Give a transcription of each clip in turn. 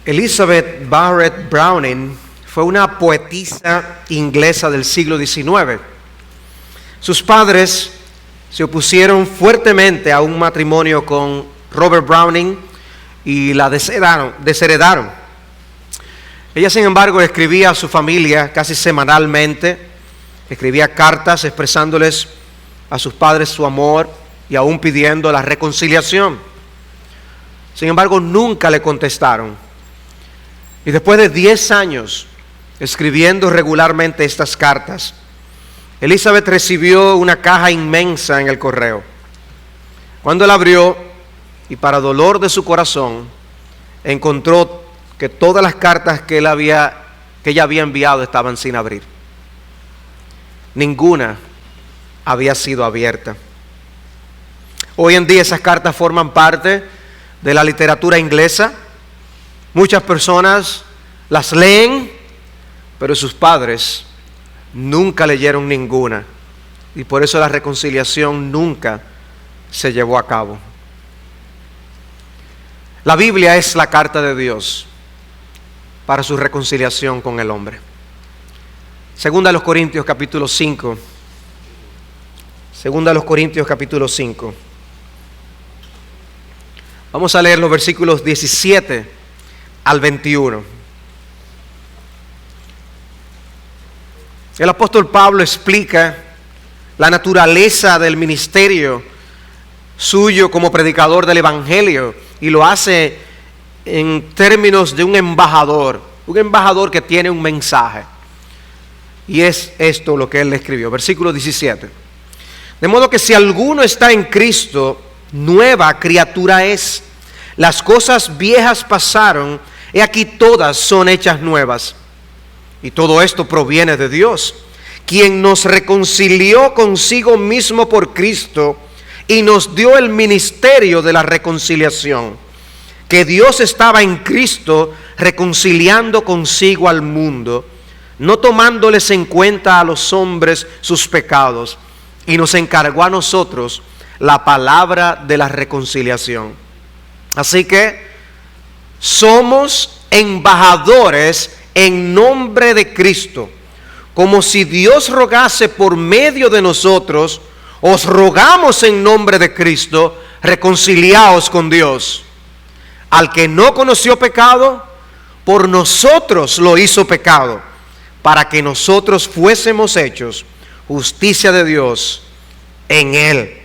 Elizabeth Barrett Browning fue una poetisa inglesa del siglo XIX. Sus padres se opusieron fuertemente a un matrimonio con Robert Browning y la desheredaron. Ella, sin embargo, escribía a su familia casi semanalmente, escribía cartas expresándoles a sus padres su amor y aún pidiendo la reconciliación. Sin embargo, nunca le contestaron. Y después de 10 años escribiendo regularmente estas cartas, Elizabeth recibió una caja inmensa en el correo. Cuando la abrió, y para dolor de su corazón, encontró que todas las cartas que ella había enviado estaban sin abrir. Ninguna había sido abierta. Hoy en día esas cartas forman parte de la literatura inglesa. Muchas personas las leen, pero sus padres nunca leyeron ninguna, y por eso la reconciliación nunca se llevó a cabo. La Biblia es la carta de Dios para su reconciliación con el hombre. Segunda a los Corintios capítulo 5. Segunda a los Corintios capítulo 5. Vamos a leer los versículos 17 al 21. El apóstol Pablo explica la naturaleza del ministerio suyo como predicador del evangelio, y lo hace en términos de un embajador que tiene un mensaje. Y es esto lo que él le escribió, versículo 17. De modo que si alguno está en Cristo, nueva criatura es. Las cosas viejas pasaron, he aquí todas son hechas nuevas. Y todo esto proviene de Dios, quien nos reconcilió consigo mismo por Cristo y nos dio el ministerio de la reconciliación. Que Dios estaba en Cristo reconciliando consigo al mundo, no tomándoles en cuenta a los hombres sus pecados, y nos encargó a nosotros la palabra de la reconciliación. Así que somos embajadores en nombre de Cristo, como si Dios rogase por medio de nosotros. Os rogamos en nombre de Cristo, reconciliaos con Dios. Al que no conoció pecado, por nosotros lo hizo pecado, para que nosotros fuésemos hechos justicia de Dios en él.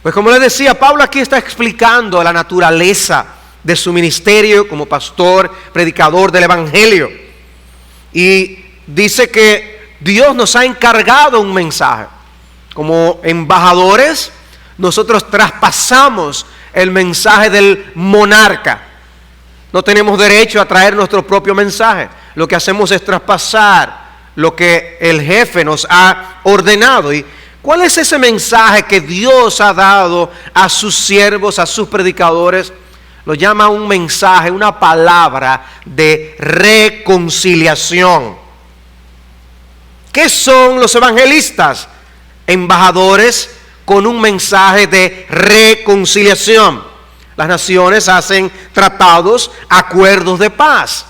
Pues como les decía, Pablo aquí está explicando la naturaleza de su ministerio como pastor, predicador del evangelio. Y dice que Dios nos ha encargado un mensaje. Como embajadores, nosotros traspasamos el mensaje del monarca. No tenemos derecho a traer nuestro propio mensaje. Lo que hacemos es traspasar lo que el jefe nos ha ordenado. ¿Y cuál es ese mensaje que Dios ha dado a sus siervos, a sus predicadores? Lo llama un mensaje, una palabra de reconciliación. ¿Qué son los evangelistas? Embajadores con un mensaje de reconciliación. Las naciones hacen tratados, acuerdos de paz.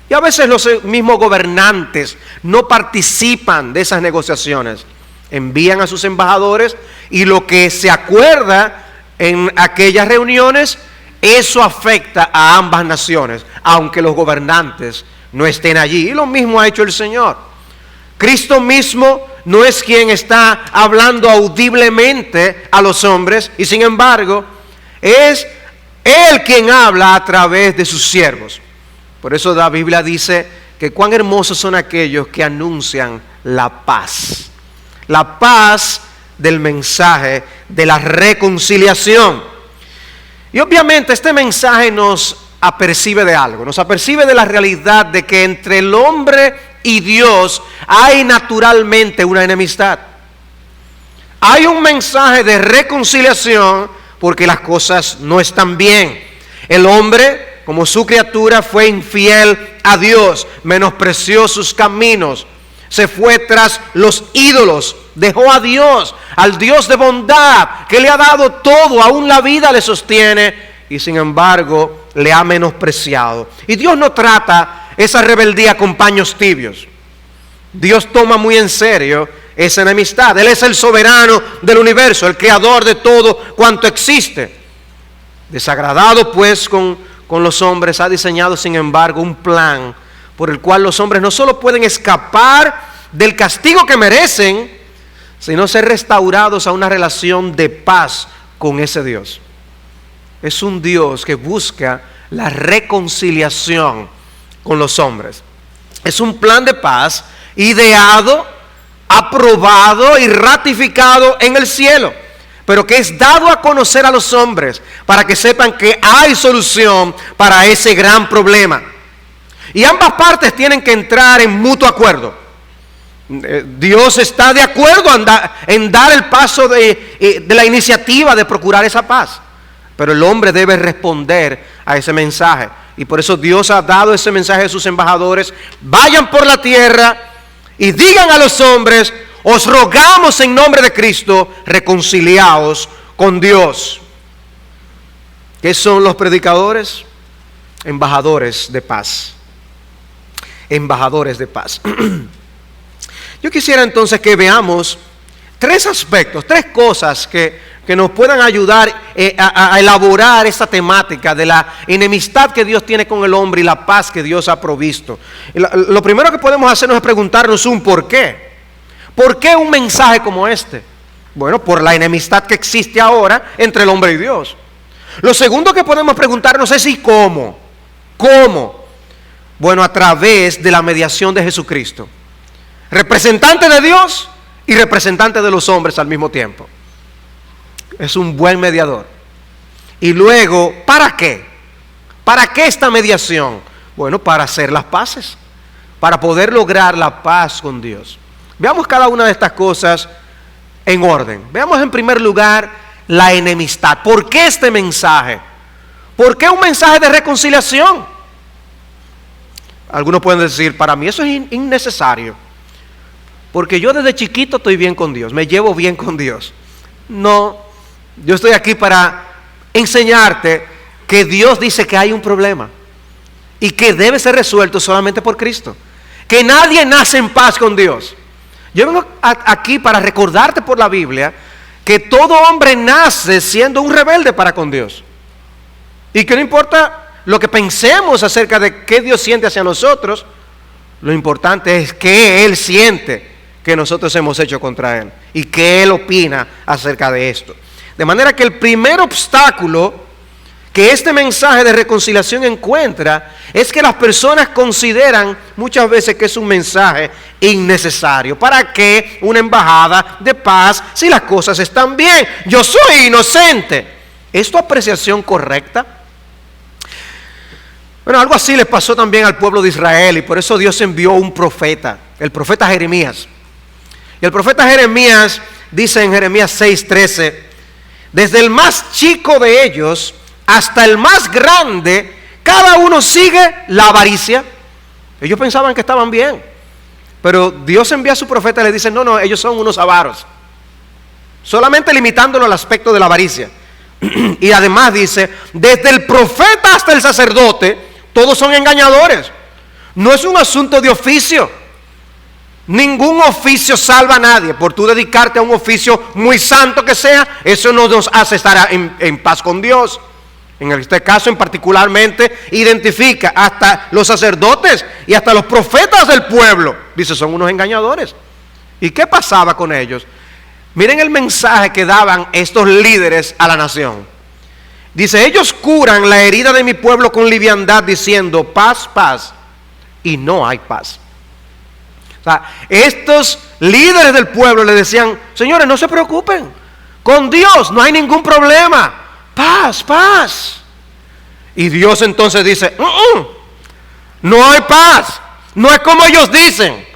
Y a veces los mismos gobernantes no participan de esas negociaciones. Envían a sus embajadores, y lo que se acuerda en aquellas reuniones, eso afecta a ambas naciones, aunque los gobernantes no estén allí. Y lo mismo ha hecho el Señor. Cristo mismo no es quien está hablando audiblemente a los hombres, y sin embargo es Él quien habla a través de sus siervos. Por eso la Biblia dice que cuán hermosos son aquellos que anuncian la paz. La paz del mensaje de la reconciliación. Y obviamente este mensaje nos apercibe de algo. Nos apercibe de la realidad de que entre el hombre y Dios hay naturalmente una enemistad. Hay un mensaje de reconciliación porque las cosas no están bien. El hombre, como su criatura, fue infiel a Dios, menospreció sus caminos, se fue tras los ídolos, dejó a Dios, al Dios de bondad, que le ha dado todo, aún la vida le sostiene, y sin embargo le ha menospreciado. Y Dios no trata esa rebeldía con paños tibios. Dios toma muy en serio esa enemistad. Él es el soberano del universo, el creador de todo cuanto existe. Desagradado pues con los hombres, ha diseñado sin embargo un plan por el cual los hombres no solo pueden escapar del castigo que merecen, sino ser restaurados a una relación de paz con ese Dios. Es un Dios que busca la reconciliación con los hombres. Es un plan de paz ideado, aprobado y ratificado en el cielo, pero que es dado a conocer a los hombres para que sepan que hay solución para ese gran problema. Y ambas partes tienen que entrar en mutuo acuerdo. Dios está de acuerdo en dar el paso de la iniciativa de procurar esa paz, pero el hombre debe responder a ese mensaje. Y por eso Dios ha dado ese mensaje a sus embajadores: vayan por la tierra y digan a los hombres: os rogamos en nombre de Cristo, reconciliaos con Dios. ¿Qué son los predicadores? Embajadores de paz. Embajadores de paz. Yo quisiera entonces que veamos tres aspectos, tres cosas que nos puedan ayudar a elaborar esta temática de la enemistad que Dios tiene con el hombre y la paz que Dios ha provisto. Lo primero que podemos hacernos es preguntarnos un por qué. ¿Por qué un mensaje como este? Bueno, por la enemistad que existe ahora entre el hombre y Dios. Lo segundo que podemos preguntarnos es ¿y cómo? ¿Cómo? Bueno, a través de la mediación de Jesucristo, representante de Dios y representante de los hombres al mismo tiempo. Es un buen mediador. Y luego, ¿para qué? ¿Para qué esta mediación? Bueno, para hacer las paces, para poder lograr la paz con Dios. Veamos cada una de estas cosas en orden. Veamos en primer lugar la enemistad. ¿Por qué este mensaje? ¿Por qué un mensaje de reconciliación? Algunos pueden decir, para mí eso es innecesario, porque yo desde chiquito estoy bien con Dios, me llevo bien con Dios. No, yo estoy aquí para enseñarte que Dios dice que hay un problema y que debe ser resuelto solamente por Cristo, que nadie nace en paz con Dios. Yo vengo aquí para recordarte por la Biblia que todo hombre nace siendo un rebelde para con Dios, y que no importa lo que pensemos acerca de qué Dios siente hacia nosotros, lo importante es qué Él siente que nosotros hemos hecho contra Él y qué Él opina acerca de esto. De manera que el primer obstáculo que este mensaje de reconciliación encuentra es que las personas consideran muchas veces que es un mensaje innecesario. ¿Para qué una embajada de paz si las cosas están bien? Yo soy inocente. ¿Es tu apreciación correcta? Bueno, algo así les pasó también al pueblo de Israel, y por eso Dios envió un profeta, el profeta Jeremías. Y el profeta Jeremías dice en Jeremías 6:13: desde el más chico de ellos hasta el más grande, cada uno sigue la avaricia. Ellos pensaban que estaban bien, pero Dios envía a su profeta y le dice: no, ellos son unos avaros, solamente limitándolo al aspecto de la avaricia. Y además dice: desde el profeta hasta el sacerdote, todos son engañadores. No es un asunto de oficio. Ningún oficio salva a nadie. Por tú dedicarte a un oficio muy santo que sea, eso no nos hace estar en paz con Dios. En este caso en particularmente identifica hasta los sacerdotes y hasta los profetas del pueblo. Dice, son unos engañadores. ¿Y qué pasaba con ellos? Miren el mensaje que daban estos líderes a la nación. Dice: ellos curan la herida de mi pueblo con liviandad, diciendo paz, paz, y no hay paz. O sea, estos líderes del pueblo le decían: señores, no se preocupen, con Dios no hay ningún problema, paz, paz. Y Dios entonces dice: no hay paz, no es como ellos dicen.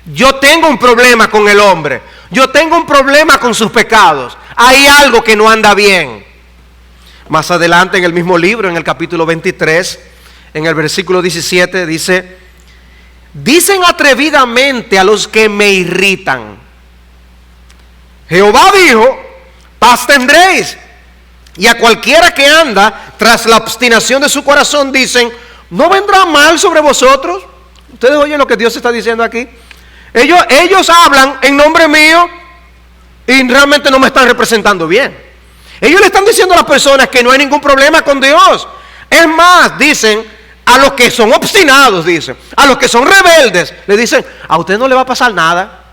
Yo tengo un problema con el hombre, yo tengo un problema con sus pecados, hay algo que no anda bien. Más adelante en el mismo libro, en el capítulo 23, en el versículo 17, dice: dicen atrevidamente a los que me irritan, Jehová dijo, paz tendréis. Y a cualquiera que anda tras la obstinación de su corazón dicen, ¿no vendrá mal sobre vosotros? Ustedes oyen lo que Dios está diciendo aquí. Ellos hablan en nombre mío y realmente no me están representando bien. Ellos le están diciendo a las personas que no hay ningún problema con Dios. Es más, dicen, a los que son obstinados, dicen, a los que son rebeldes, le dicen, a usted no le va a pasar nada.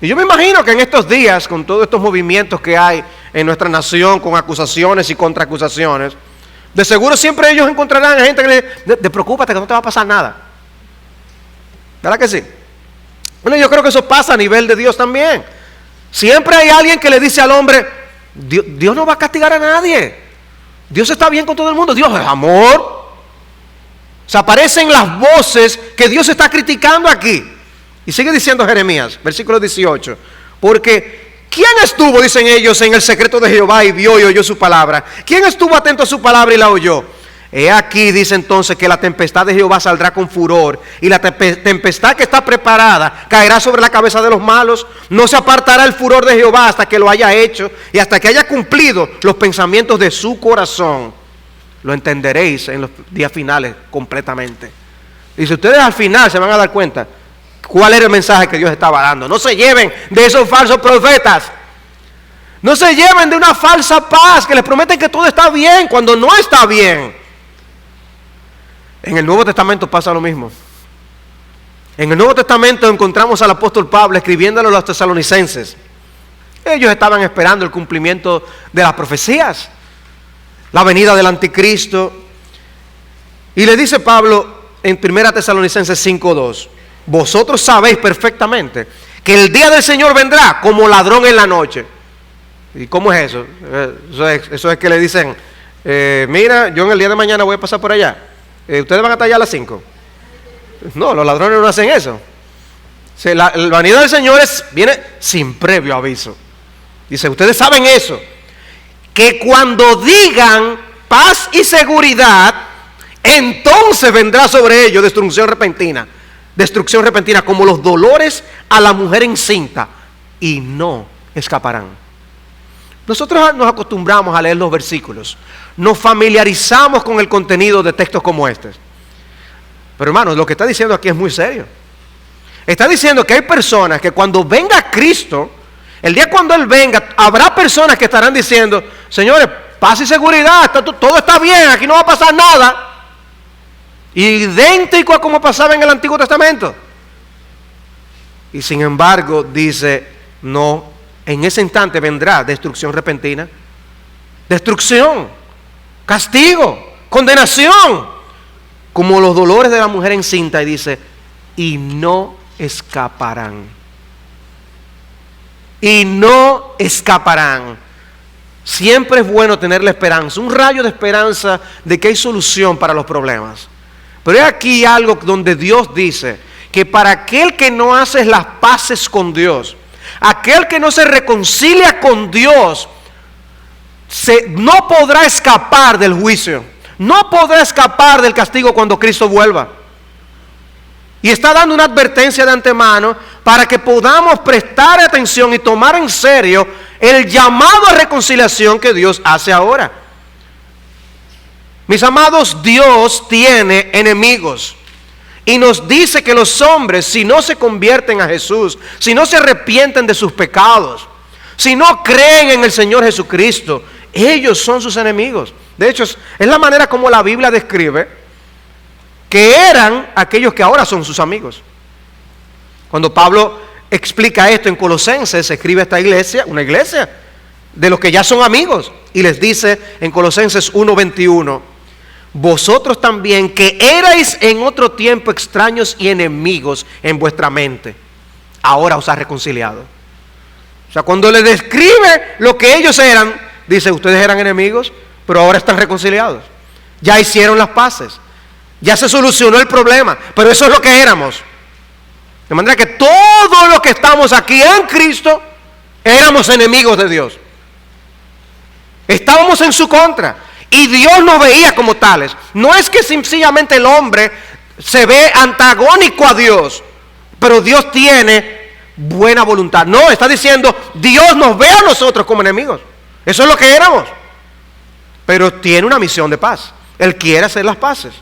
Y yo me imagino que en estos días, con todos estos movimientos que hay en nuestra nación, con acusaciones y contraacusaciones, de seguro siempre ellos encontrarán gente que le dice, preocúpate que no te va a pasar nada. ¿Verdad que sí? Bueno, yo creo que eso pasa a nivel de Dios también. Siempre hay alguien que le dice al hombre, Dios no va a castigar a nadie. Dios está bien con todo el mundo. Dios es amor. Se aparecen las voces que Dios está criticando aquí. Y sigue diciendo Jeremías, versículo 18. Porque, ¿quién estuvo, dicen ellos, en el secreto de Jehová y vio y oyó su palabra? ¿Quién estuvo atento a su palabra y la oyó? He aquí, dice entonces, que la tempestad de Jehová saldrá con furor, y la tempestad que está preparada caerá sobre la cabeza de los malos. No se apartará el furor de Jehová hasta que lo haya hecho, y hasta que haya cumplido los pensamientos de su corazón. Lo entenderéis en los días finales completamente. Y si ustedes al final se van a dar cuenta cuál era el mensaje que Dios estaba dando. No se lleven de esos falsos profetas. No se lleven de una falsa paz que les prometen que todo está bien cuando no está bien. En el Nuevo Testamento pasa lo mismo. En el Nuevo Testamento encontramos al apóstol Pablo escribiéndole a los tesalonicenses. Ellos estaban esperando el cumplimiento de las profecías, la venida del anticristo. Y le dice Pablo en 1 Tesalonicenses 5:2, vosotros sabéis perfectamente que el día del Señor vendrá como ladrón en la noche. ¿Y cómo es eso? Eso es que le dicen, mira, yo en el día de mañana voy a pasar por allá. ¿Ustedes van a estar allá a las 5? No, los ladrones no hacen eso. La venida del Señor viene sin previo aviso. Dice, ustedes saben eso, que cuando digan paz y seguridad, entonces vendrá sobre ellos destrucción repentina. Destrucción repentina como los dolores a la mujer encinta, y no escaparán. Nosotros nos acostumbramos a leer los versículos, nos familiarizamos con el contenido de textos como este. Pero hermanos, lo que está diciendo aquí es muy serio. Está diciendo que hay personas que cuando venga Cristo, el día cuando Él venga, habrá personas que estarán diciendo, señores, paz y seguridad, todo está bien, aquí no va a pasar nada. Idéntico a como pasaba en el Antiguo Testamento. Y sin embargo, dice, no, en ese instante vendrá destrucción repentina, destrucción, castigo, condenación, como los dolores de la mujer encinta. Y dice, y no escaparán. Y no escaparán. Siempre es bueno tener la esperanza, un rayo de esperanza de que hay solución para los problemas. Pero hay aquí algo donde Dios dice que para aquel que no hace las paces con Dios, aquel que no se reconcilia con Dios, no podrá escapar del juicio, no podrá escapar del castigo cuando Cristo vuelva. Y está dando una advertencia de antemano para que podamos prestar atención y tomar en serio el llamado a reconciliación que Dios hace ahora. Mis amados, Dios tiene enemigos. Y nos dice que los hombres, si no se convierten a Jesús, si no se arrepienten de sus pecados, si no creen en el Señor Jesucristo, ellos son sus enemigos. De hecho, es la manera como la Biblia describe que eran aquellos que ahora son sus amigos. Cuando Pablo explica esto en Colosenses, escribe a esta iglesia, una iglesia de los que ya son amigos, y les dice en Colosenses 1:21, vosotros también que erais en otro tiempo extraños y enemigos en vuestra mente, ahora os ha reconciliado. O sea, cuando le describe lo que ellos eran, dice, ustedes eran enemigos, pero ahora están reconciliados. Ya hicieron las paces, ya se solucionó el problema, pero eso es lo que éramos. De manera que todos los que estamos aquí en Cristo éramos enemigos de Dios. Estábamos en su contra. Y Dios nos veía como tales. No es que sencillamente el hombre se ve antagónico a Dios, pero Dios tiene buena voluntad. No, está diciendo, Dios nos ve a nosotros como enemigos. Eso es lo que éramos. Pero tiene una misión de paz. Él quiere hacer las paces.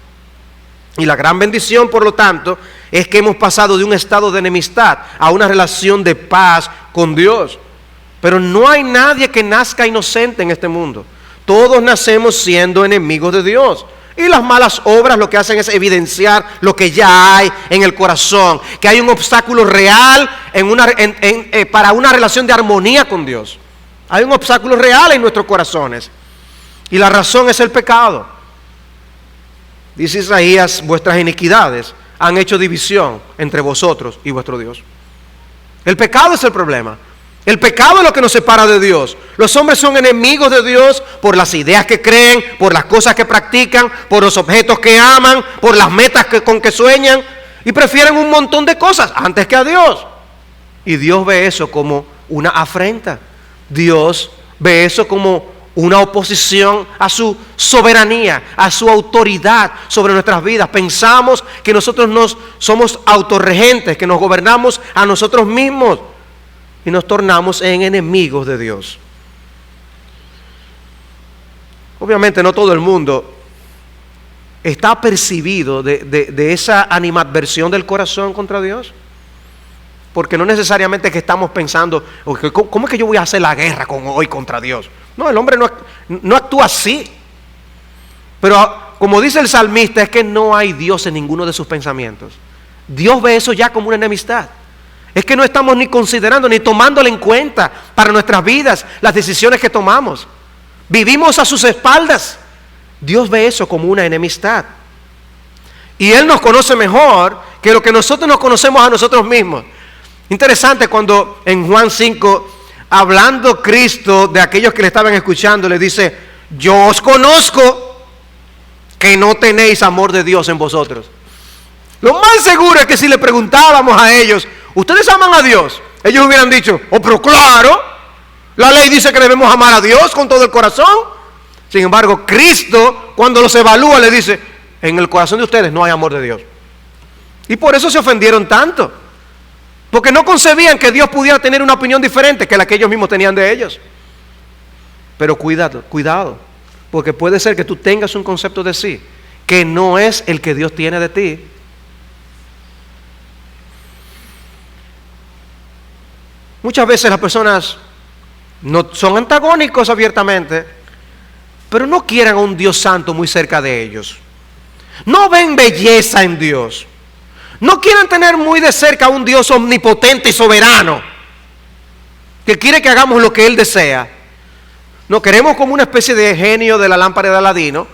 Y la gran bendición, por lo tanto, es que hemos pasado de un estado de enemistad a una relación de paz con Dios. Pero no hay nadie que nazca inocente en este mundo. Todos nacemos siendo enemigos de Dios. Y las malas obras lo que hacen es evidenciar lo que ya hay en el corazón. Que hay un obstáculo real para una relación de armonía con Dios. Hay un obstáculo real en nuestros corazones. Y la razón es el pecado. Dice Isaías, vuestras iniquidades han hecho división entre vosotros y vuestro Dios. El pecado es el problema. El pecado es lo que nos separa de Dios. Los hombres son enemigos de Dios por las ideas que creen, por las cosas que practican, por los objetos que aman, por las metas con que sueñan, y prefieren un montón de cosas antes que a Dios. Y Dios ve eso como una afrenta. Dios ve eso como una oposición a su soberanía, a su autoridad sobre nuestras vidas. Pensamos que nosotros somos autorregentes, que nos gobernamos a nosotros mismos y nos tornamos en enemigos de Dios. Obviamente no todo el mundo está apercibido de esa animadversión del corazón contra Dios. Porque no necesariamente que estamos pensando, ¿cómo es que yo voy a hacer la guerra hoy contra Dios? No, el hombre no actúa así. Pero como dice el salmista, es que no hay Dios en ninguno de sus pensamientos. Dios ve eso ya como una enemistad. Es que no estamos ni considerando, ni tomándole en cuenta para nuestras vidas las decisiones que tomamos. Vivimos a sus espaldas. Dios ve eso como una enemistad. Y Él nos conoce mejor que lo que nosotros nos conocemos a nosotros mismos. Interesante cuando en Juan 5, hablando Cristo de aquellos que le estaban escuchando, le dice, yo os conozco que no tenéis amor de Dios en vosotros. Lo más seguro es que si le preguntábamos a ellos, ¿ustedes aman a Dios? Ellos hubieran dicho, oh, pero claro, la ley dice que debemos amar a Dios con todo el corazón. Sin embargo, Cristo, cuando los evalúa, le dice, en el corazón de ustedes no hay amor de Dios. Y por eso se ofendieron tanto. Porque no concebían que Dios pudiera tener una opinión diferente que la que ellos mismos tenían de ellos. Pero cuidado, porque puede ser que tú tengas un concepto de sí que no es el que Dios tiene de ti. Muchas veces las personas no son antagónicos abiertamente, pero no quieren a un Dios santo muy cerca de ellos. No ven belleza en Dios. No quieren tener muy de cerca a un Dios omnipotente y soberano que quiere que hagamos lo que Él desea. No queremos como una especie de genio de la lámpara de Aladino,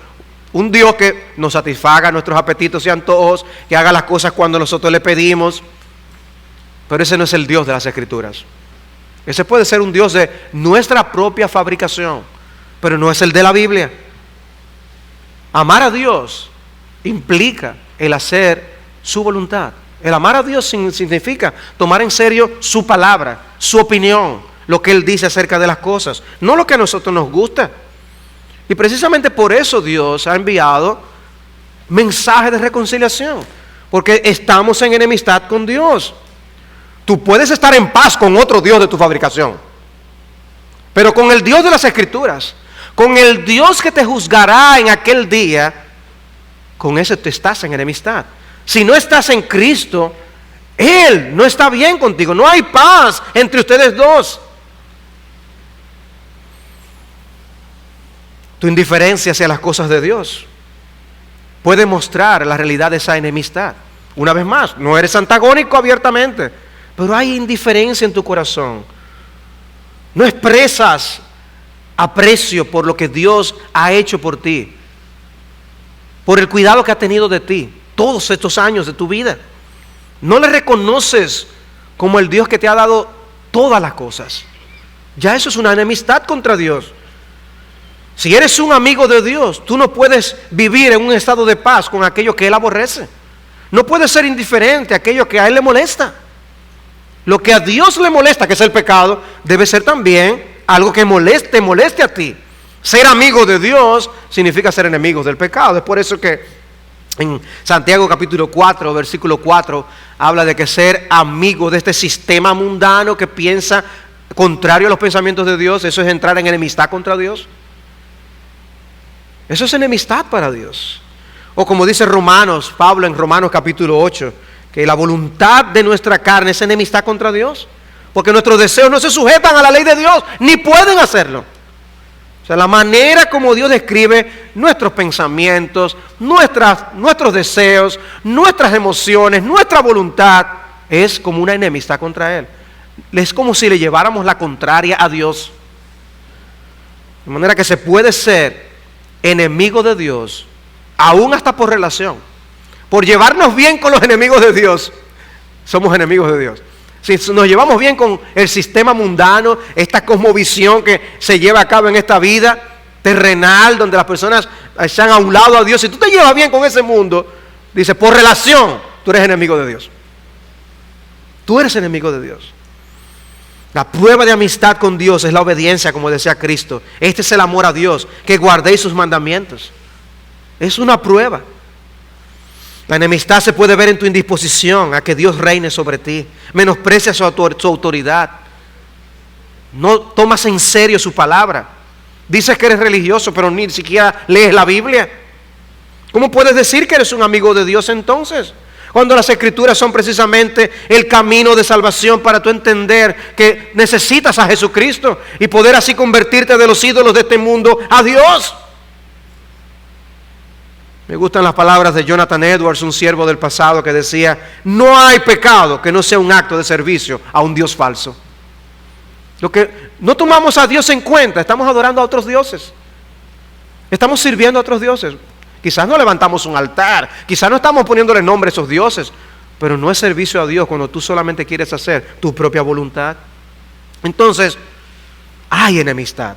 un Dios que nos satisfaga nuestros apetitos y antojos, que haga las cosas cuando nosotros le pedimos. Pero ese no es el Dios de las Escrituras. Ese puede ser un Dios de nuestra propia fabricación, pero no es el de la Biblia. Amar a Dios implica el hacer su voluntad. El amar a Dios significa tomar en serio su palabra, su opinión, lo que Él dice acerca de las cosas, no lo que a nosotros nos gusta. Y precisamente por eso Dios ha enviado mensajes de reconciliación, porque estamos en enemistad con Dios. Tú puedes estar en paz con otro Dios de tu fabricación, pero con el Dios de las Escrituras, con el Dios que te juzgará en aquel día, con ese te estás en enemistad. Si no estás en Cristo, Él no está bien contigo. No hay paz entre ustedes dos. Tu indiferencia hacia las cosas de Dios puede mostrar la realidad de esa enemistad. Una vez más, no eres antagónico abiertamente, pero hay indiferencia en tu corazón. No expresas aprecio por lo que Dios ha hecho por ti, por el cuidado que ha tenido de ti todos estos años de tu vida. No le reconoces como el Dios que te ha dado todas las cosas. Ya eso es una enemistad contra Dios. Si eres un amigo de Dios, tú no puedes vivir en un estado de paz con aquello que Él aborrece. No puedes ser indiferente a aquello que a Él le molesta. Lo que a Dios le molesta, que es el pecado, debe ser también algo que moleste a ti. Ser amigo de Dios significa ser enemigos del pecado. Es por eso que en Santiago capítulo 4, versículo 4, habla de que ser amigo de este sistema mundano que piensa contrario a los pensamientos de Dios, eso es entrar en enemistad contra Dios. Eso es enemistad para Dios. O como dice Pablo en Romanos capítulo 8, que la voluntad de nuestra carne es enemistad contra Dios, porque nuestros deseos no se sujetan a la ley de Dios, ni pueden hacerlo. O sea, la manera como Dios describe nuestros pensamientos, nuestros deseos, nuestras emociones, nuestra voluntad, es como una enemistad contra Él. Es como si le lleváramos la contraria a Dios. De manera que se puede ser enemigo de Dios, aún hasta por relación. Por llevarnos bien con los enemigos de Dios, somos enemigos de Dios. Si nos llevamos bien con el sistema mundano, esta cosmovisión que se lleva a cabo en esta vida terrenal, donde las personas se han a un lado a Dios, si tú te llevas bien con ese mundo, dice, por relación, tú eres enemigo de Dios. Tú eres enemigo de Dios. La prueba de amistad con Dios es la obediencia, como decía Cristo. Este es el amor a Dios, que guardéis sus mandamientos. Es una prueba. La enemistad se puede ver en tu indisposición a que Dios reine sobre ti. Menosprecias su autoridad. No tomas en serio su palabra. Dices que eres religioso, pero ni siquiera lees la Biblia. ¿Cómo puedes decir que eres un amigo de Dios entonces? Cuando las Escrituras son precisamente el camino de salvación para tú entender que necesitas a Jesucristo y poder así convertirte de los ídolos de este mundo a Dios. Me gustan las palabras de Jonathan Edwards, un siervo del pasado, que decía, no hay pecado que no sea un acto de servicio a un Dios falso. Lo que no tomamos a Dios en cuenta, estamos adorando a otros dioses. Estamos sirviendo a otros dioses. Quizás no levantamos un altar, quizás no estamos poniéndole nombre a esos dioses, pero no es servicio a Dios cuando tú solamente quieres hacer tu propia voluntad. Entonces, hay enemistad.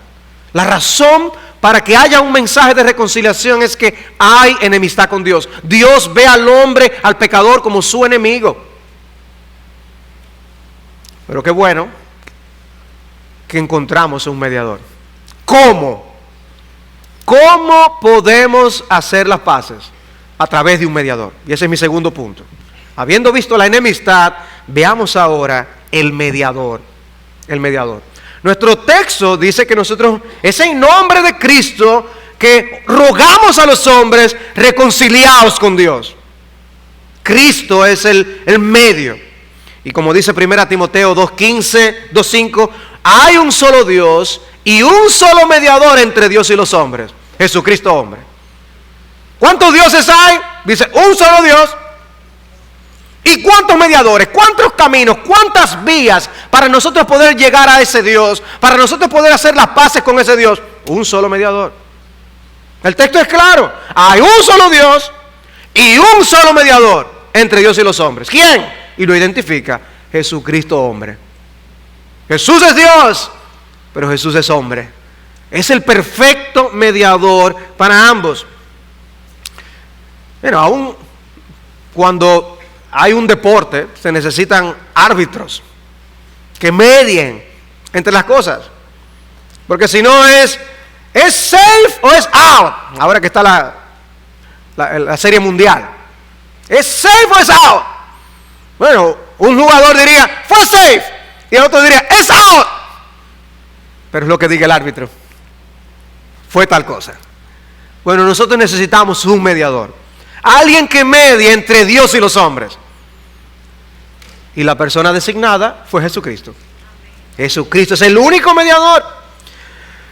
La razón para que haya un mensaje de reconciliación es que hay enemistad con Dios. Dios ve al hombre, al pecador, como su enemigo. Pero qué bueno que encontramos un mediador. ¿Cómo? ¿Cómo podemos hacer las paces? A través de un mediador. Y ese es mi segundo punto. Habiendo visto la enemistad, veamos ahora el mediador. El mediador. Nuestro texto dice que nosotros, es en nombre de Cristo que rogamos a los hombres reconciliados con Dios. Cristo es el medio. Y como dice 1 Timoteo 2:15, 2:5, hay un solo Dios y un solo mediador entre Dios y los hombres, Jesucristo hombre. ¿Cuántos dioses hay? Dice, un solo Dios. ¿Y cuántos mediadores? ¿Cuántos caminos? ¿Cuántas vías para nosotros poder llegar a ese Dios? Para nosotros poder hacer las paces con ese Dios. Un solo mediador. El texto es claro. Hay un solo Dios y un solo mediador entre Dios y los hombres. ¿Quién? Y lo identifica, Jesucristo hombre. Jesús es Dios, pero Jesús es hombre. Es el perfecto mediador para ambos. Pero aún cuando hay un deporte, se necesitan árbitros que medien entre las cosas. Porque si no ¿es safe o es out? Ahora que está la serie mundial. ¿Es safe o es out? Bueno, un jugador diría, fue safe. Y el otro diría, es out. Pero es lo que diga el árbitro. Fue tal cosa. Bueno, nosotros necesitamos un mediador. Alguien que medie entre Dios y los hombres. Y la persona designada fue Jesucristo. Jesucristo es el único mediador.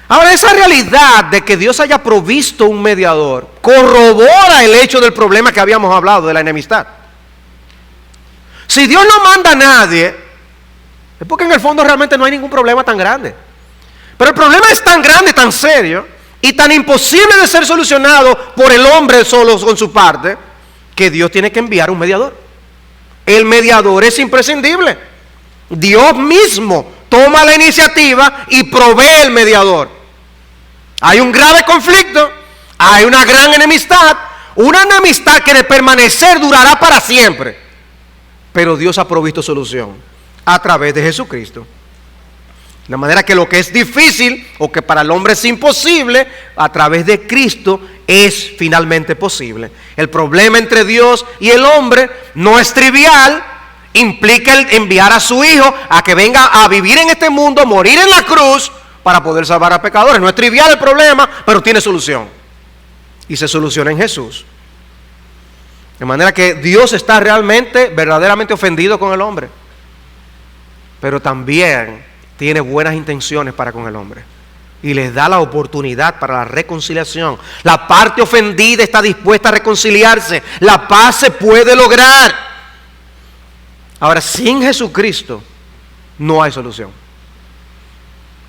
Ahora, esa realidad de que Dios haya provisto un mediador corrobora el hecho del problema que habíamos hablado, de la enemistad. Si Dios no manda a nadie, es porque en el fondo realmente no hay ningún problema tan grande. Pero el problema es tan grande, tan serio y tan imposible de ser solucionado por el hombre solo con su parte, que Dios tiene que enviar un mediador. El mediador es imprescindible. Dios mismo toma la iniciativa y provee el mediador. Hay un grave conflicto, hay una gran enemistad, una enemistad que de permanecer durará para siempre. Pero Dios ha provisto solución a través de Jesucristo. De manera que lo que es difícil o que para el hombre es imposible, a través de Cristo es finalmente posible. El problema entre Dios y el hombre no es trivial implica el enviar a su Hijo a que venga a vivir en este mundo, morir en la cruz para poder salvar a pecadores. No es trivial el problema, pero tiene solución. Y se soluciona en Jesús. De manera que Dios está realmente, verdaderamente ofendido con el hombre. Pero también tiene buenas intenciones para con el hombre. Y les da la oportunidad para la reconciliación. La parte ofendida está dispuesta a reconciliarse. La paz se puede lograr. Ahora, sin Jesucristo no hay solución.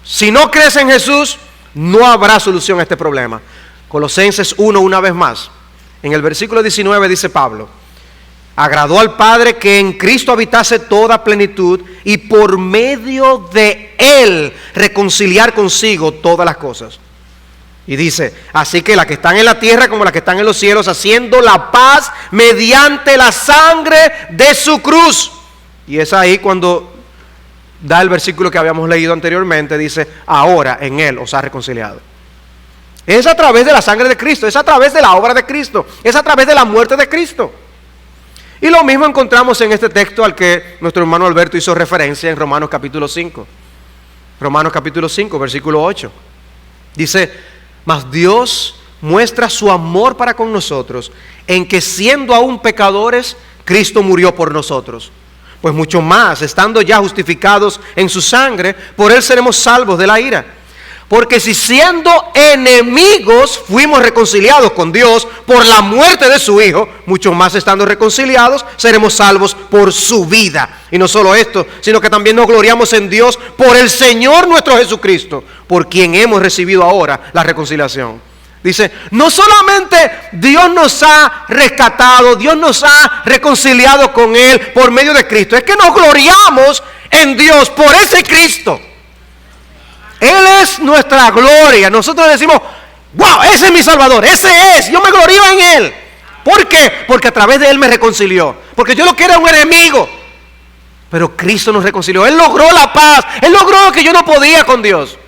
Si no crees en Jesús, no habrá solución a este problema. Colosenses 1, una vez más. En el versículo 19 dice Pablo: agradó al Padre que en Cristo habitase toda plenitud y por medio de Él reconciliar consigo todas las cosas. Y dice: así que las que están en la tierra como las que están en los cielos, haciendo la paz mediante la sangre de su cruz. Y es ahí cuando da el versículo que habíamos leído anteriormente, dice: ahora en Él os ha reconciliado. Es a través de la sangre de Cristo, es a través de la obra de Cristo, es a través de la muerte de Cristo. Y lo mismo encontramos en este texto al que nuestro hermano Alberto hizo referencia en Romanos capítulo 5. Romanos capítulo 5, versículo 8. Dice: mas Dios muestra su amor para con nosotros en que siendo aún pecadores, Cristo murió por nosotros. Pues mucho más, estando ya justificados en su sangre, por Él seremos salvos de la ira. Porque si siendo enemigos fuimos reconciliados con Dios por la muerte de su Hijo, mucho más estando reconciliados seremos salvos por su vida. Y no solo esto, sino que también nos gloriamos en Dios por el Señor nuestro Jesucristo, por quien hemos recibido ahora la reconciliación. Dice: no solamente Dios nos ha rescatado, Dios nos ha reconciliado con Él por medio de Cristo, es que nos gloriamos en Dios por ese Cristo. Él es nuestra gloria. Nosotros decimos: wow, ese es mi Salvador, ese es, yo me glorío en Él. ¿Por qué? Porque a través de Él me reconcilió. Porque yo lo que era un enemigo, pero Cristo nos reconcilió. Él logró la paz. Él logró lo que yo no podía con Dios.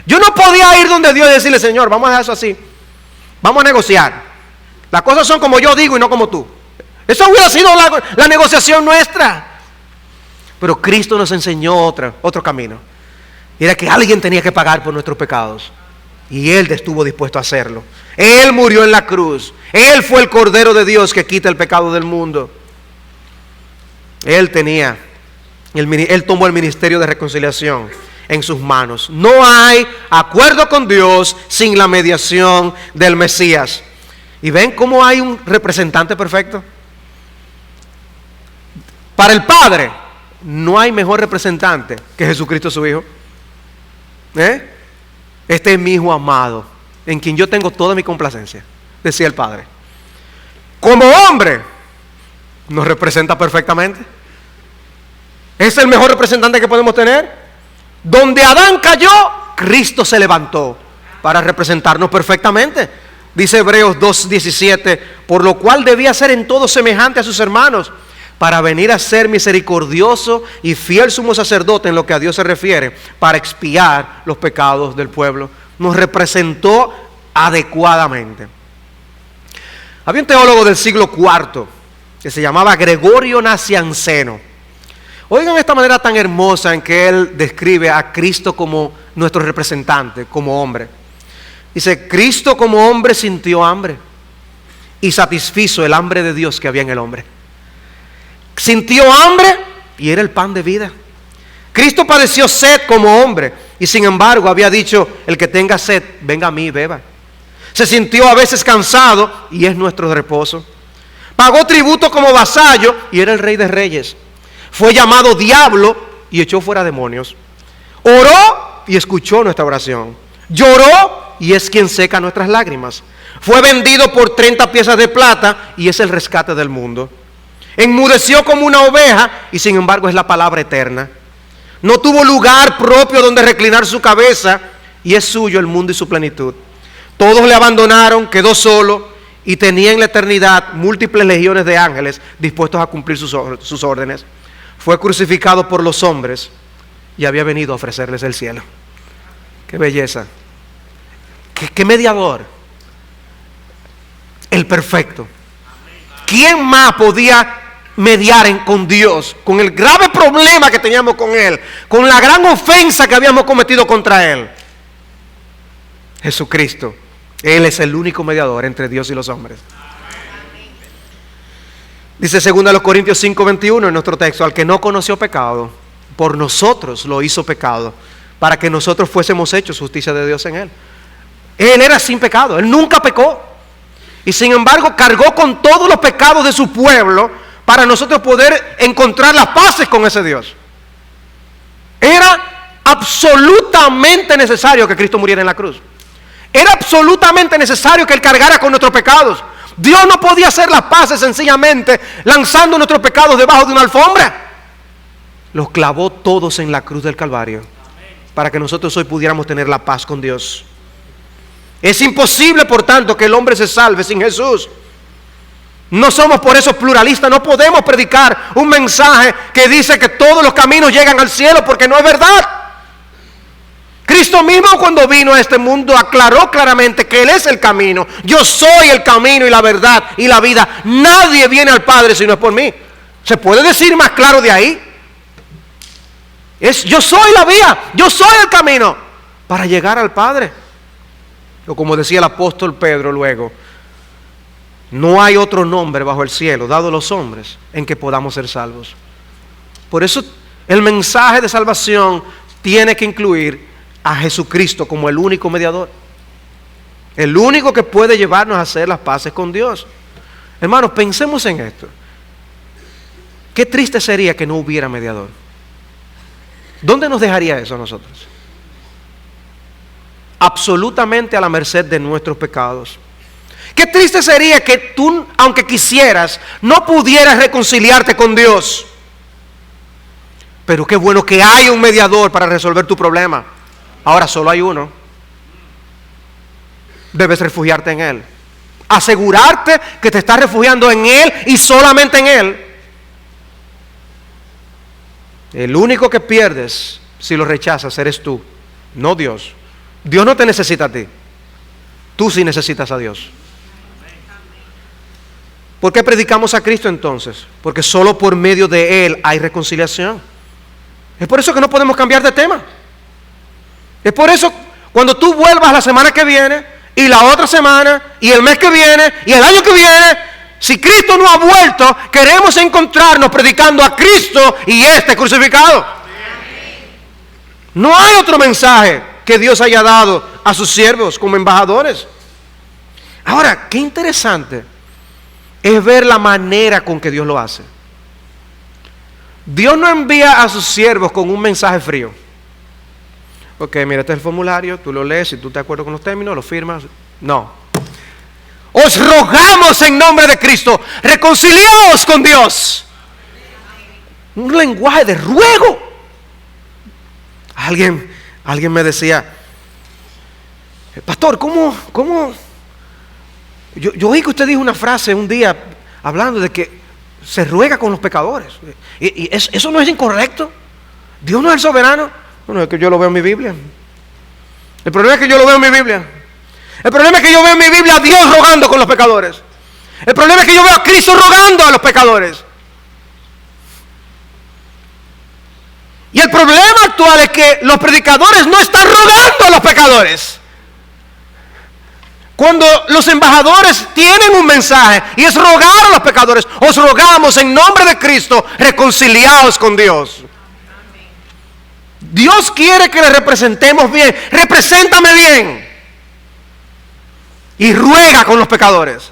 Yo no podía ir donde Dios y decirle: Señor, vamos a dejar eso así, vamos a negociar. Las cosas son como yo digo y no como tú. Eso hubiera sido la negociación nuestra. Pero Cristo nos enseñó otro camino. Era que alguien tenía que pagar por nuestros pecados. Y Él estuvo dispuesto a hacerlo. Él murió en la cruz. Él fue el Cordero de Dios que quita el pecado del mundo. Él tomó el ministerio de reconciliación en sus manos. No hay acuerdo con Dios sin la mediación del Mesías. ¿Y ven cómo hay un representante perfecto? Para el Padre no hay mejor representante que Jesucristo su Hijo. Este es mi Hijo amado, en quien yo tengo toda mi complacencia, decía el Padre. Como hombre, nos representa perfectamente. Es el mejor representante que podemos tener. Donde Adán cayó, Cristo se levantó para representarnos perfectamente. Dice Hebreos 2:17: por lo cual debía ser en todo semejante a sus hermanos, para venir a ser misericordioso y fiel sumo sacerdote en lo que a Dios se refiere, para expiar los pecados del pueblo. Nos representó adecuadamente. Había un teólogo del siglo IV que se llamaba Gregorio Nacianceno. Oigan esta manera tan hermosa en que él describe a Cristo como nuestro representante, como hombre. Dice: Cristo como hombre sintió hambre y satisfizo el hambre de Dios que había en el hombre. Sintió hambre y era el pan de vida. Cristo padeció sed como hombre y sin embargo había dicho: el que tenga sed, venga a mí y beba. Se sintió a veces cansado y es nuestro reposo. Pagó tributo como vasallo y era el Rey de Reyes. Fue llamado diablo y echó fuera demonios. Oró y escuchó nuestra oración. Lloró y es quien seca nuestras lágrimas. Fue vendido por 30 piezas de plata y es el rescate del mundo. Enmudeció como una oveja y sin embargo es la palabra eterna. No tuvo lugar propio donde reclinar su cabeza y es suyo el mundo y su plenitud. Todos le abandonaron, quedó solo y tenía en la eternidad múltiples legiones de ángeles dispuestos a cumplir sus órdenes. Fue crucificado por los hombres y había venido a ofrecerles el cielo. ¡Qué belleza! ¡Qué mediador! El perfecto. ¿Quién más podía mediar con Dios, con el grave problema que teníamos con Él, con la gran ofensa que habíamos cometido contra Él. Jesucristo, Él es el único mediador entre Dios y los hombres. Dice 2 Corintios 5:21 en nuestro texto: al que no conoció pecado, por nosotros lo hizo pecado, para que nosotros fuésemos hechos justicia de Dios en Él. Él era sin pecado, Él nunca pecó. Y sin embargo cargó con todos los pecados de su pueblo para nosotros poder encontrar las paces con ese Dios. Era absolutamente necesario que Cristo muriera en la cruz. Era absolutamente necesario que Él cargara con nuestros pecados. Dios no podía hacer las paces sencillamente lanzando nuestros pecados debajo de una alfombra. Los clavó todos en la cruz del Calvario para que nosotros hoy pudiéramos tener la paz con Dios. Es imposible, por tanto, que el hombre se salve sin Jesús. No somos por eso pluralistas. No podemos predicar un mensaje que dice que todos los caminos llegan al cielo, porque no es verdad. Cristo mismo, cuando vino a este mundo, aclaró claramente que Él es el camino. Yo soy el camino y la verdad y la vida. Nadie viene al Padre si no es por mí. ¿Se puede decir más claro de ahí? Yo soy la vía, yo soy el camino para llegar al Padre. O como decía el apóstol Pedro luego: no hay otro nombre bajo el cielo dado a los hombres en que podamos ser salvos. Por eso el mensaje de salvación tiene que incluir a Jesucristo como el único mediador, el único que puede llevarnos a hacer las paces con Dios. Hermanos, pensemos en esto. Qué triste sería que no hubiera mediador. ¿Dónde nos dejaría eso a nosotros? Absolutamente a la merced de nuestros pecados. Qué triste sería que tú, aunque quisieras, no pudieras reconciliarte con Dios. Pero qué bueno que hay un mediador para resolver tu problema. Ahora solo hay uno. Debes refugiarte en Él. Asegurarte que te estás refugiando en Él y solamente en Él. El único que pierdes si lo rechazas eres tú, no Dios. Dios no te necesita a ti. Tú sí necesitas a Dios. ¿Por qué predicamos a Cristo entonces? Porque solo por medio de Él hay reconciliación. Es por eso que no podemos cambiar de tema. Es por eso cuando tú vuelvas la semana que viene y la otra semana y el mes que viene y el año que viene, si Cristo no ha vuelto, queremos encontrarnos predicando a Cristo y este crucificado. No hay otro mensaje que Dios haya dado a sus siervos como embajadores. Ahora, qué interesante es ver la manera con que Dios lo hace. Dios no envía a sus siervos con un mensaje frío. Ok, mira, este es el formulario, tú lo lees, si tú te acuerdas con los términos, lo firmas. No. Os rogamos en nombre de Cristo, reconciliaos con Dios. Un lenguaje de ruego. Alguien me decía: pastor, ¿cómo? Yo oí que usted dijo una frase un día hablando de que se ruega con los pecadores. Y eso no es incorrecto. Dios no es el soberano. Bueno, es que yo lo veo en mi Biblia. El problema es que yo lo veo en mi Biblia. El problema es que yo veo en mi Biblia a Dios rogando con los pecadores. El problema es que yo veo a Cristo rogando a los pecadores. Y el problema actual es que los predicadores no están rogando a los pecadores. Cuando los embajadores tienen un mensaje y es rogar a los pecadores: os rogamos en nombre de Cristo, reconciliaos con Dios. Dios quiere que le representemos bien. Represéntame bien. Y ruega con los pecadores.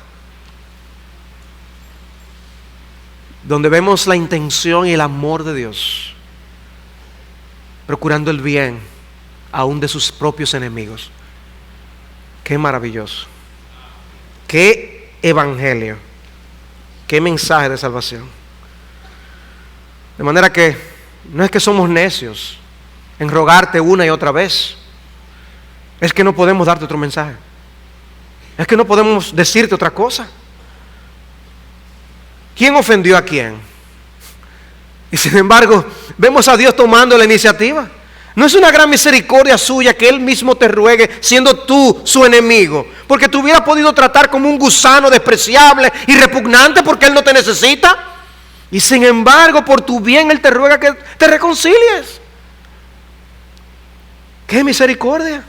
Donde vemos la intención y el amor de Dios, procurando el bien aún de sus propios enemigos. Qué maravilloso. Qué evangelio. Qué mensaje de salvación. De manera que no es que somos necios en rogarte una y otra vez. Es que no podemos darte otro mensaje. Es que no podemos decirte otra cosa. ¿Quién ofendió a quién? Y sin embargo, vemos a Dios tomando la iniciativa. ¿No es una gran misericordia suya que Él mismo te ruegue, siendo tú su enemigo? Porque te hubiera podido tratar como un gusano despreciable y repugnante porque Él no te necesita. Y sin embargo, por tu bien, Él te ruega que te reconcilies. ¡Qué misericordia!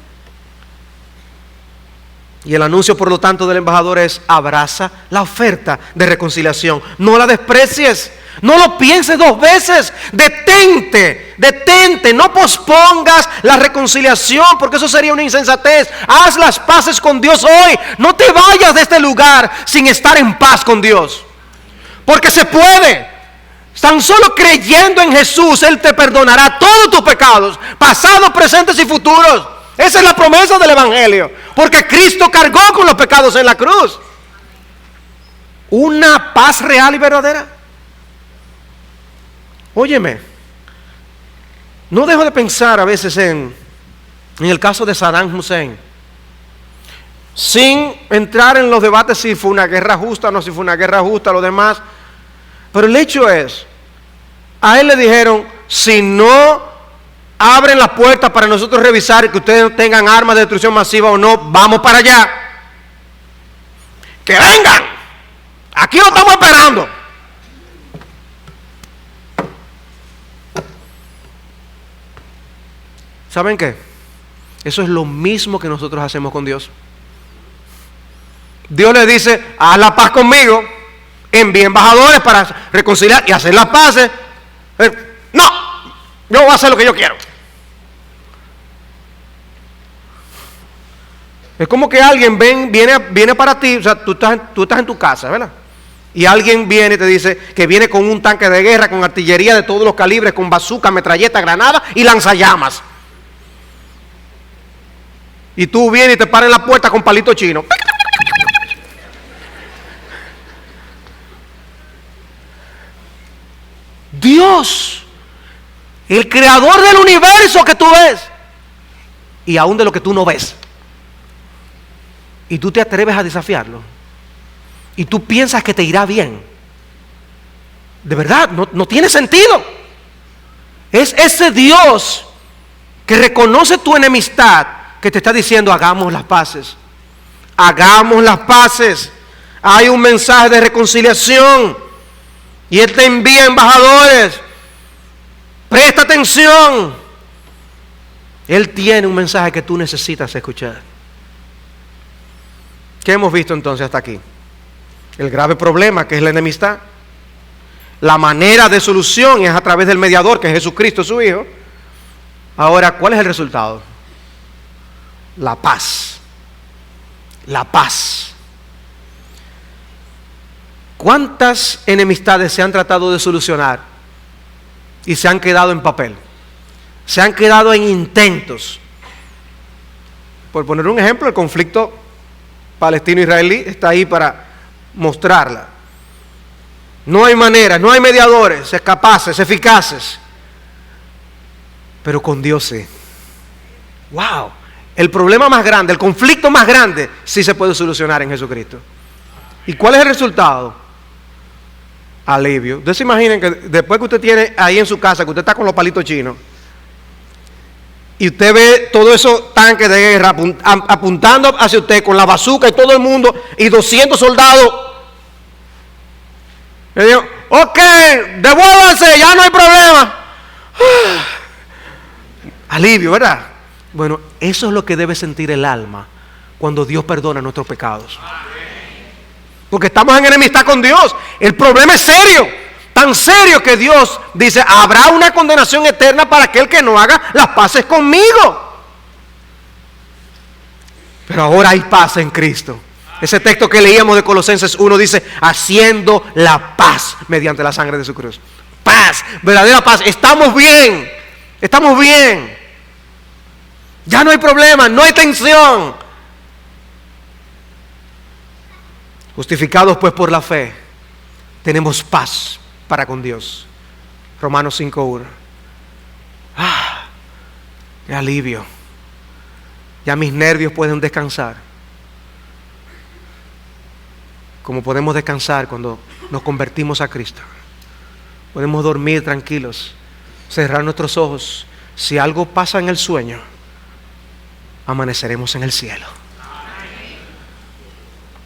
Y el anuncio, por lo tanto, del embajador es: abraza la oferta de reconciliación. No la desprecies. No lo pienses dos veces. Detente. No pospongas la reconciliación, porque eso sería una insensatez. Haz las paces con Dios hoy. No te vayas de este lugar sin estar en paz con Dios. Porque se puede. Tan solo creyendo en Jesús, Él te perdonará todos tus pecados, pasados, presentes y futuros. Esa es la promesa del Evangelio. Porque Cristo cargó con los pecados en la cruz. Una paz real y verdadera. Óyeme, no dejo de pensar a veces en el caso de Saddam Hussein. Sin entrar en los debates si fue una guerra justa o no, si fue una guerra justa, lo demás. Pero el hecho es, a él le dijeron: si no abren la puerta para nosotros revisar que ustedes tengan armas de destrucción masiva o no, vamos para allá. ¡Que vengan! Aquí lo estamos esperando. ¿Saben qué? Eso es lo mismo que nosotros hacemos con Dios. Dios le dice: haz la paz conmigo, envíe embajadores para reconciliar y hacer las paces. No, yo voy a hacer lo que yo quiero. Es como que alguien viene para ti, o sea, tú estás en tu casa, ¿verdad? Y alguien viene y te dice que viene con un tanque de guerra, con artillería de todos los calibres, con bazooka, metralleta, granada y lanzallamas. Y tú vienes y te paras en la puerta con palito chino. Dios, el creador del universo que tú ves y aún de lo que tú no ves, y tú te atreves a desafiarlo y tú piensas que te irá bien. De verdad, no tiene sentido. Es ese Dios que reconoce tu enemistad que te está diciendo: hagamos las paces. Hagamos las paces. Hay un mensaje de reconciliación y Él te envía embajadores. Presta atención. Él tiene un mensaje que tú necesitas escuchar. ¿Qué hemos visto entonces hasta aquí? El grave problema que es la enemistad. La manera de solución es a través del mediador, que es Jesucristo, su Hijo. Ahora, ¿cuál es el resultado? La paz. La paz. ¿Cuántas enemistades se han tratado de solucionar y se han quedado en papel? Se han quedado en intentos. Por poner un ejemplo, el conflicto palestino-israelí está ahí para mostrarla. No hay manera, no hay mediadores capaces, eficaces. Pero con Dios sí. ¡Wow! El problema más grande, el conflicto más grande, sí se puede solucionar en Jesucristo. ¿Y cuál es el resultado? Alivio. Ustedes se imaginen que después que usted tiene ahí en su casa, que usted está con los palitos chinos, y usted ve todos esos tanques de guerra apuntando hacia usted con la bazooka y todo el mundo, y 200 soldados. Le digo: ok, devuélvanse, ya no hay problema. Alivio, ¿verdad? Bueno, eso es lo que debe sentir el alma cuando Dios perdona nuestros pecados. Porque estamos en enemistad con Dios. El problema es serio. Tan serio que Dios dice: habrá una condenación eterna para aquel que no haga las paces conmigo. Pero ahora hay paz en Cristo. Ese texto que leíamos de Colosenses 1 dice: haciendo la paz mediante la sangre de su cruz. Paz, verdadera paz. Estamos bien. Estamos bien. Ya no hay problema, no hay tensión. Justificados pues por la fe, tenemos paz para con Dios. Romanos 5:1. Qué alivio. Ya mis nervios pueden descansar. Como podemos descansar cuando nos convertimos a Cristo. Podemos dormir tranquilos, cerrar nuestros ojos. Si algo pasa en el sueño, amaneceremos en el cielo.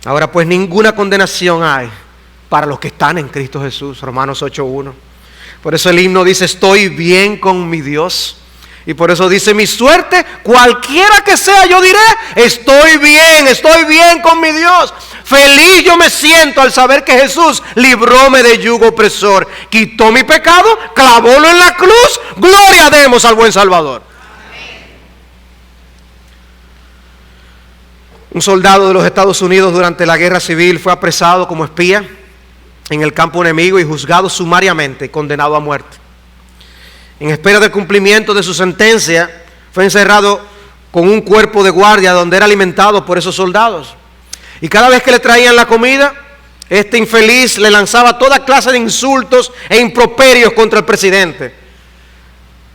Ahora pues ninguna condenación hay para los que están en Cristo Jesús. Romanos 8:1. Por eso el himno dice, estoy bien con mi Dios. Y por eso dice, mi suerte, cualquiera que sea, yo diré, estoy bien con mi Dios. Feliz yo me siento al saber que Jesús libróme de yugo opresor. Quitó mi pecado, clavólo en la cruz. Gloria demos al buen Salvador. Un soldado de los Estados Unidos durante la guerra civil fue apresado como espía en el campo enemigo y juzgado sumariamente, condenado a muerte. En espera del cumplimiento de su sentencia, fue encerrado con un cuerpo de guardia donde era alimentado por esos soldados. Y cada vez que le traían la comida, este infeliz le lanzaba toda clase de insultos e improperios contra el presidente.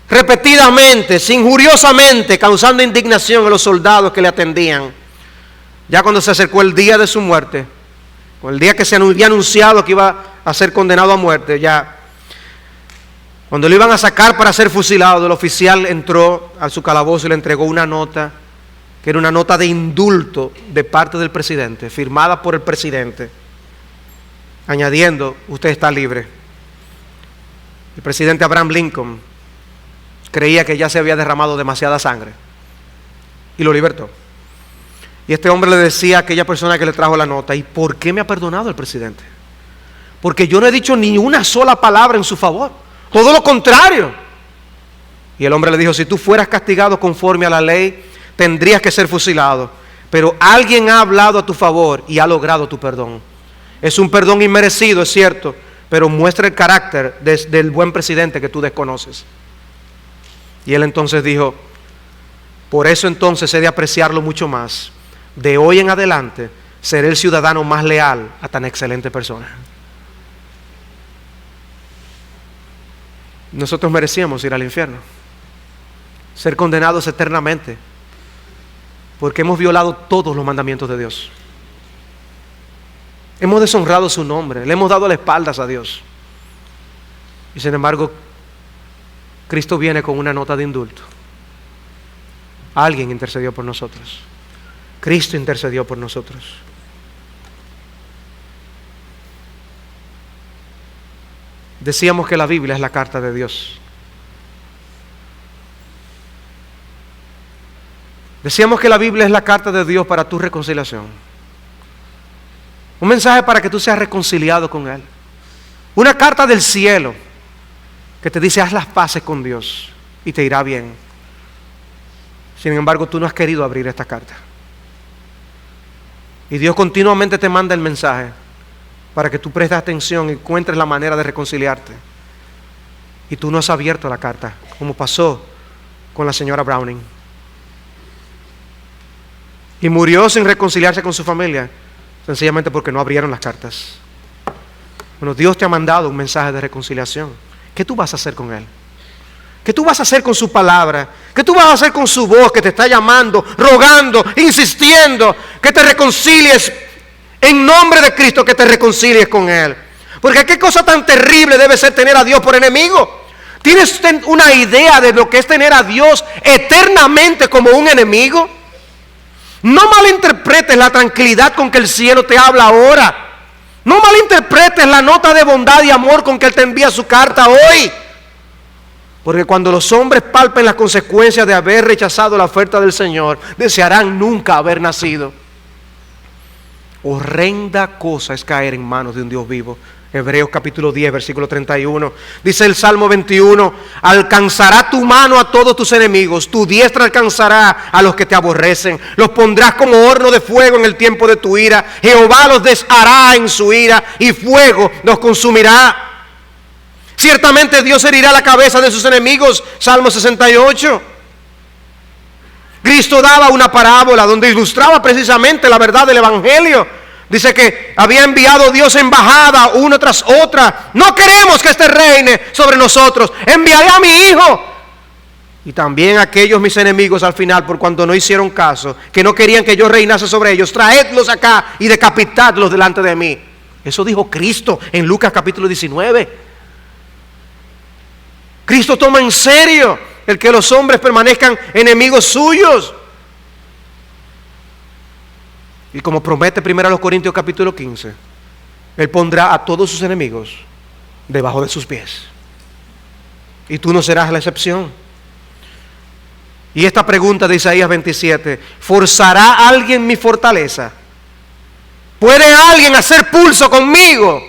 Repetidamente, injuriosamente, causando indignación a los soldados que le atendían. Ya cuando se acercó el día de su muerte, o el día que se había anunciado que iba a ser condenado a muerte, ya cuando lo iban a sacar para ser fusilado, el oficial entró a su calabozo y le entregó una nota, que era una nota de indulto de parte del presidente, firmada por el presidente, añadiendo, usted está libre. El presidente Abraham Lincoln creía que ya se había derramado demasiada sangre y lo libertó. Y este hombre le decía a aquella persona que le trajo la nota, ¿y por qué me ha perdonado el presidente? Porque yo no he dicho ni una sola palabra en su favor, todo lo contrario. Y el hombre le dijo, si tú fueras castigado conforme a la ley, tendrías que ser fusilado, pero alguien ha hablado a tu favor y ha logrado tu perdón. Es un perdón inmerecido, es cierto, pero muestra el carácter del buen presidente que tú desconoces. Y él entonces dijo, por eso entonces he de apreciarlo mucho más. De hoy en adelante seré el ciudadano más leal a tan excelente persona. Nosotros merecíamos ir al infierno, ser condenados eternamente, porque hemos violado todos los mandamientos de Dios. Hemos deshonrado su nombre, le hemos dado las espaldas a Dios. Y sin embargo, Cristo viene con una nota de indulto. Alguien intercedió por nosotros. Cristo intercedió por nosotros. Decíamos que la Biblia es la carta de Dios. Decíamos que la Biblia es la carta de Dios para tu reconciliación. Un mensaje para que tú seas reconciliado con Él. Una carta del cielo que te dice haz las paces con Dios y te irá bien. Sin embargo, tú no has querido abrir esta carta. Y Dios continuamente te manda el mensaje para que tú prestes atención y encuentres la manera de reconciliarte. Y tú no has abierto la carta, como pasó con la señora Browning. Y murió sin reconciliarse con su familia, sencillamente porque no abrieron las cartas. Bueno, Dios te ha mandado un mensaje de reconciliación. ¿Qué tú vas a hacer con Él? ¿Qué tú vas a hacer con su palabra? ¿Qué tú vas a hacer con su voz que te está llamando, rogando, insistiendo que te reconcilies en nombre de Cristo, que te reconcilies con Él? Porque qué cosa tan terrible debe ser tener a Dios por enemigo. ¿Tienes una idea de lo que es tener a Dios eternamente como un enemigo? No malinterpretes la tranquilidad con que el cielo te habla ahora. No malinterpretes la nota de bondad y amor con que Él te envía su carta hoy. Porque cuando los hombres palpen las consecuencias de haber rechazado la oferta del Señor, desearán nunca haber nacido. Horrenda cosa es caer en manos de un Dios vivo. Hebreos capítulo 10, versículo 31. Dice el Salmo 21, alcanzará tu mano a todos tus enemigos, tu diestra alcanzará a los que te aborrecen, los pondrás como horno de fuego en el tiempo de tu ira, Jehová los deshará en su ira y fuego los consumirá. Ciertamente Dios herirá la cabeza de sus enemigos, Salmo 68. Cristo daba una parábola donde ilustraba precisamente la verdad del Evangelio. Dice que había enviado Dios embajada una tras otra. No queremos que este reine sobre nosotros. Enviaré a mi hijo. Y también aquellos mis enemigos al final, por cuanto no hicieron caso, que no querían que yo reinase sobre ellos, traedlos acá y decapitadlos delante de mí. Eso dijo Cristo en Lucas capítulo 19. Cristo toma en serio el que los hombres permanezcan enemigos suyos. Y como promete 1 Corintios capítulo 15, Él pondrá a todos sus enemigos debajo de sus pies. Y tú no serás la excepción. Y esta pregunta de Isaías 27, ¿forzará alguien mi fortaleza? ¿Puede alguien hacer pulso conmigo?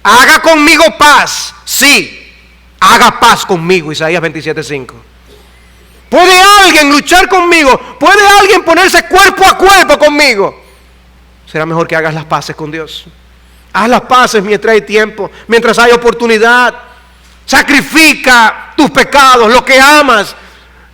¿Haga conmigo paz? Sí, haga paz conmigo, Isaías 27:5. ¿Puede alguien luchar conmigo? ¿Puede alguien ponerse cuerpo a cuerpo conmigo? Será mejor que hagas las paces con Dios. Haz las paces mientras hay tiempo, mientras hay oportunidad. Sacrifica tus pecados, lo que amas,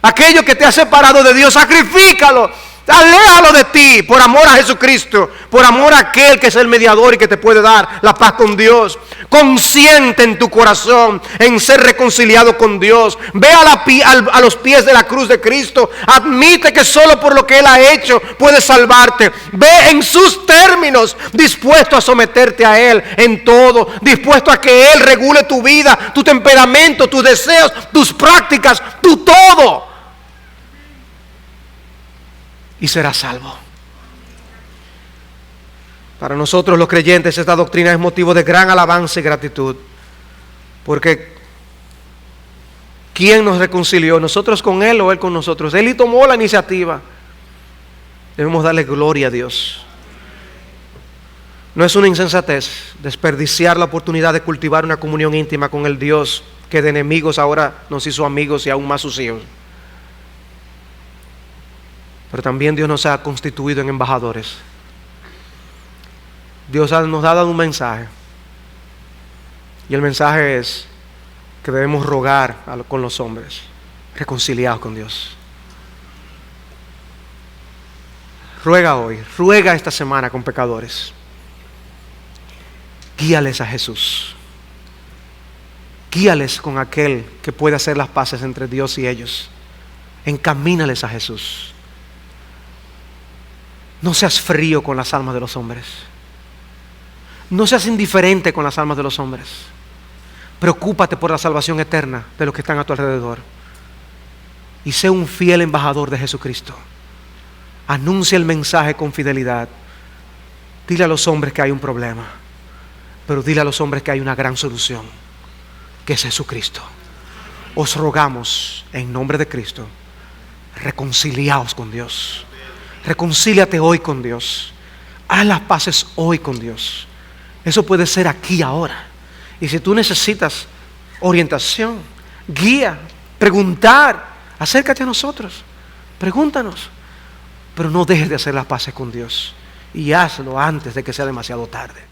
aquello que te ha separado de Dios, sacrifícalo. Aléjalo de ti por amor a Jesucristo, por amor a aquel que es el mediador y que te puede dar la paz con Dios. Consciente en tu corazón en ser reconciliado con Dios. Ve a los pies de la cruz de Cristo. Admite que solo por lo que Él ha hecho puede salvarte. Ve en sus términos, dispuesto a someterte a Él en todo, dispuesto a que Él regule tu vida, tu temperamento, tus deseos, tus prácticas, tu todo. Y serás salvo. Para nosotros los creyentes esta doctrina es motivo de gran alabanza y gratitud, porque ¿quién nos reconcilió? ¿Nosotros con Él o Él con nosotros? Él y tomó la iniciativa. Debemos darle gloria a Dios. No es una insensatez desperdiciar la oportunidad de cultivar una comunión íntima con el Dios que de enemigos ahora nos hizo amigos y aún más sus hijos. Pero también Dios nos ha constituido en embajadores. Dios nos ha dado un mensaje. Y el mensaje es que debemos rogar con los hombres, reconciliados con Dios. Ruega hoy, ruega esta semana con pecadores. Guíales a Jesús. Guíales con aquel que puede hacer las paces entre Dios y ellos. Encamínales a Jesús. No seas frío con las almas de los hombres. No seas indiferente con las almas de los hombres. Preocúpate por la salvación eterna de los que están a tu alrededor. Y sé un fiel embajador de Jesucristo. Anuncia el mensaje con fidelidad. Dile a los hombres que hay un problema, pero dile a los hombres que hay una gran solución, que es Jesucristo. Os rogamos en nombre de Cristo, reconciliaos con Dios. Reconcíliate hoy con Dios. Haz las paces hoy con Dios. Eso puede ser aquí ahora. Y si tú necesitas orientación, guía, preguntar, acércate a nosotros. Pregúntanos. Pero no dejes de hacer las paces con Dios. Y hazlo antes de que sea demasiado tarde.